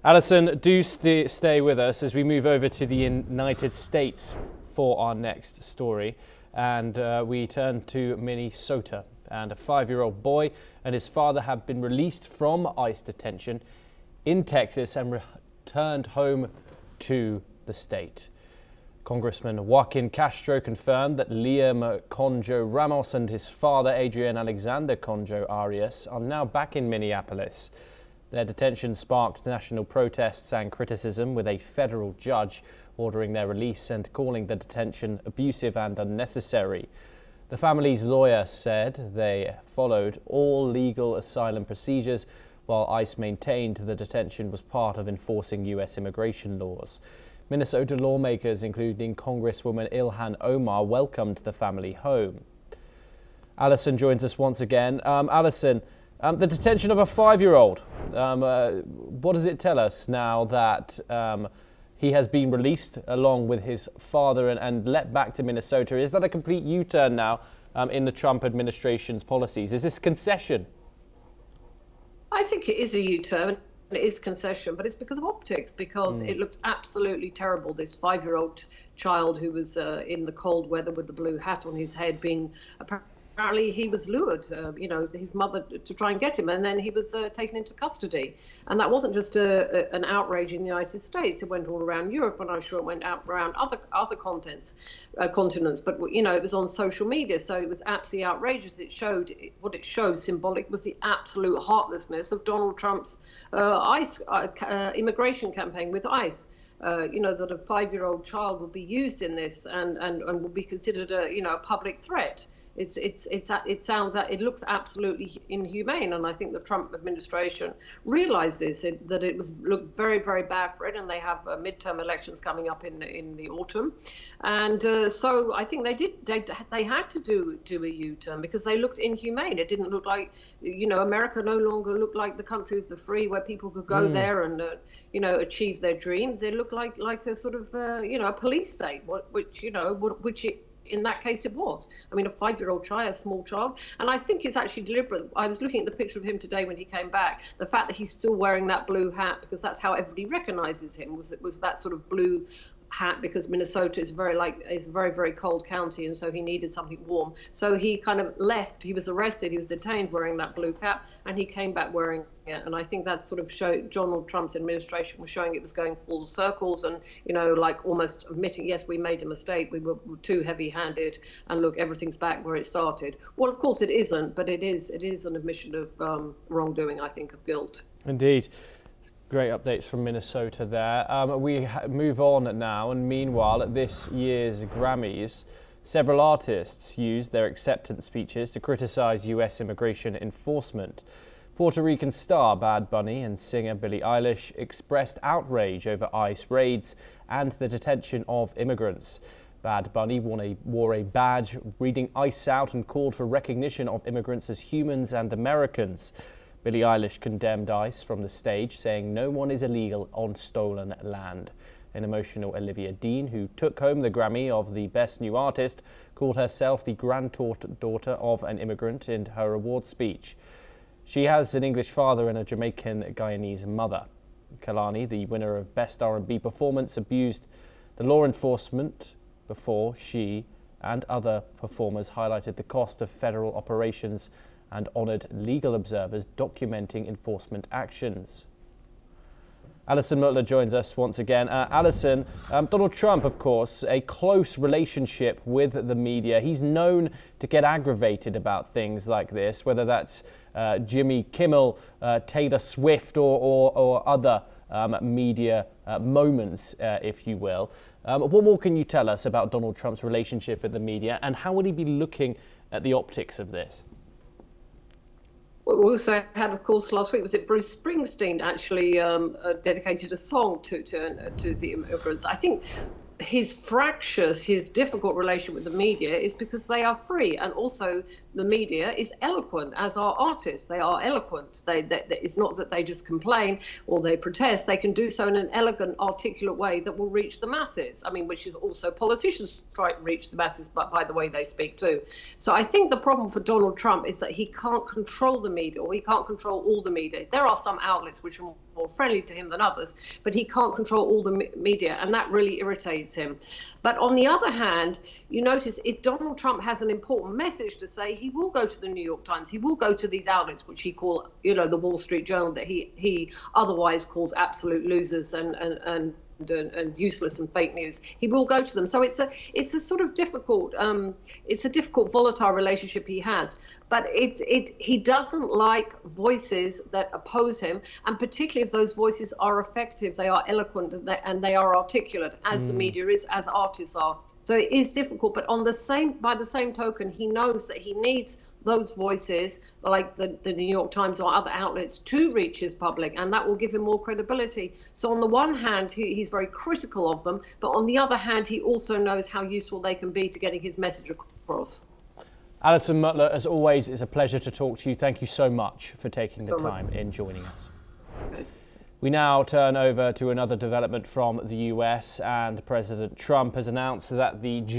Alison, do stay with us as we move over to the United States for our next story. And we turn to Minnesota. And a 5-year-old boy and his father have been released from ICE detention in Texas and returned home to the state. Congressman Joaquin Castro confirmed that Liam Conejo Ramos and his father, Adrian Alexander Conejo Arias, are now back in Minneapolis. Their detention sparked national protests and criticism, with a federal judge ordering their release and calling the detention abusive and unnecessary. The family's lawyer said they followed all legal asylum procedures, while ICE maintained the detention was part of enforcing U.S. immigration laws. Minnesota lawmakers, including Congresswoman Ilhan Omar, welcomed the family home. Alison joins us once again. Alison, the detention of a 5-year-old, what does it tell us now that he has been released along with his father and let back to Minnesota? Is that a complete U-turn now in the Trump administration's policies? Is this concession? I think it is a U-turn. It is concession, but it's because of optics, because it looked absolutely terrible. This 5-year-old child who was in the cold weather with the blue hat on his head being apparently he was lured, his mother to try and get him, and then he was taken into custody. And that wasn't just an outrage in the United States. It went all around Europe, and I'm sure it went out around other continents. But it was on social media, so it was absolutely outrageous. What it showed symbolic was the absolute heartlessness of Donald Trump's ICE immigration campaign with ICE. That a 5-year-old child would be used in this and would be considered a public threat. It looks absolutely inhumane, and I think the Trump administration realizes that it looked very, very bad for it, and they have midterm elections coming up in the autumn, and so I think they had to do a U-turn because they looked inhumane. It didn't look like America no longer looked like the country of the free where people could go there and achieve their dreams. It looked like a sort of a police state, which in that case it was. I mean, a 5-year-old child, a small child, and I think it's actually deliberate. I was looking at the picture of him today when he came back. The fact that he's still wearing that blue hat, because that's how everybody recognizes him, was that sort of blue hat, because Minnesota is a very, very cold county, and so he needed something warm. So he kind of left. He was arrested, he was detained wearing that blue cap, and he came back wearing it. And I think that sort of showed Donald Trump's administration was showing it was going full circles, and almost admitting, yes, we made a mistake, we were too heavy-handed, and look, everything's back where it started. Well, of course it isn't, but it is an admission of wrongdoing, I think, of guilt. Indeed. Great updates from Minnesota there. We move on now, and meanwhile, at this year's Grammys, several artists used their acceptance speeches to criticize U.S. immigration enforcement. Puerto Rican star Bad Bunny and singer Billie Eilish expressed outrage over ICE raids and the detention of immigrants. Bad Bunny wore a badge reading ICE out and called for recognition of immigrants as humans and Americans. Billie Eilish condemned ICE from the stage, saying no one is illegal on stolen land. An emotional Olivia Dean, who took home the Grammy of the Best New Artist, called herself the granddaughter of an immigrant in her award speech. She has an English father and a Jamaican Guyanese mother. Kalani, the winner of Best R&B Performance, abused the law enforcement before she and other performers highlighted the cost of federal operations and honoured legal observers documenting enforcement actions. Alison Mutler joins us once again. Alison, Donald Trump, of course, a close relationship with the media. He's known to get aggravated about things like this, whether that's Jimmy Kimmel, Taylor Swift, or other media moments, if you will. What more can you tell us about Donald Trump's relationship with the media, and how would he be looking at the optics of this? We also had, of course, last week, was it Bruce Springsteen actually dedicated a song to the immigrants. I think his fractious, his difficult relation with the media is because they are free, and also the media is eloquent, as are artists. They are eloquent. It's not that they just complain or they protest. They can do so in an elegant, articulate way that will reach the masses. I mean, which is also politicians try to reach the masses, but by the way they speak too. So I think the problem for Donald Trump is that he can't control the media, or he can't control all the media. There are some outlets which are more friendly to him than others, but he can't control all the media, and that really irritates him. But on the other hand, you notice if Donald Trump has an important message to say, he will go to the New York Times, he will go to these outlets, which he calls, the Wall Street Journal, that he otherwise calls absolute losers and useless and fake news. He will go to them. So it's a sort of difficult, volatile relationship he has. But he doesn't like voices that oppose him, and particularly if those voices are effective, they are eloquent, and they are articulate, as the media is, as artists are. So it is difficult. But by the same token, he knows that he needs those voices, like the New York Times or other outlets, to reach his public, and that will give him more credibility. So on the one hand, he's very critical of them, but on the other hand, he also knows how useful they can be to getting his message across. Alison Mutler, as always, it's a pleasure to talk to you. Thank you so much for taking the time in joining us. We now turn over to another development from the US, and President Trump has announced that the